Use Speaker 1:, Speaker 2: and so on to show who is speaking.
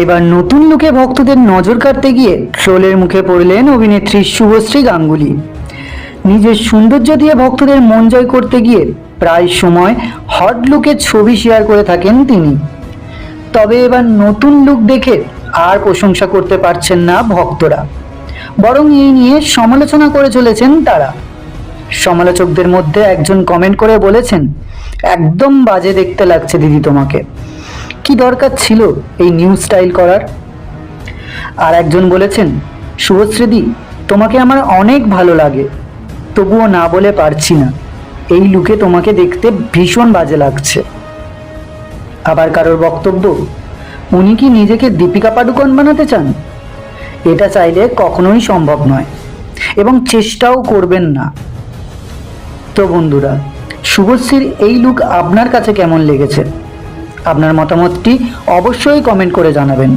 Speaker 1: এবার নতুন লুকে ভক্তদের নজর কাড়তে গিয়ে ট্রোলের মুখে পড়লেন অভিনেত্রী শুভশ্রী গাঙ্গুলী। নিজের সৌন্দর্য দিয়ে ভক্তদের মন জয় করতে গিয়ে প্রায় সময় হট লুকের ছবি শেয়ার করে থাকেন তিনি। তবে এবার নতুন লুক দেখে আর প্রশংসা করতে পারছেন না ভক্তরা, বরং এই নিয়ে সমালোচনা করে চলেছেন তারা। সমালোচকদের মধ্যে একজন কমেন্ট করে বলেছেন, একদম বাজে দেখতে লাগছে দিদি তোমাকে, কি দরকার ছিল এই নিউ স্টাইল করার। আর একজন বলেছেন, শুভশ্রীদি তোমাকে আমার অনেক ভালো লাগে, তবুও না বলে পারছি না, এই লুকে তোমাকে দেখতে ভীষণ বাজে লাগছে। আবার কারোর বক্তব্য, উনি কি নিজেকে দীপিকা পাডুকোন বানাতে চান? এটা চাইলে কখনোই সম্ভব নয় এবং চেষ্টাও করবেন না। তো বন্ধুরা, শুভশ্রীর এই লুক আপনার কাছে কেমন লেগেছে? আপনার মতামতটি অবশ্যই কমেন্ট করে জানাবেন।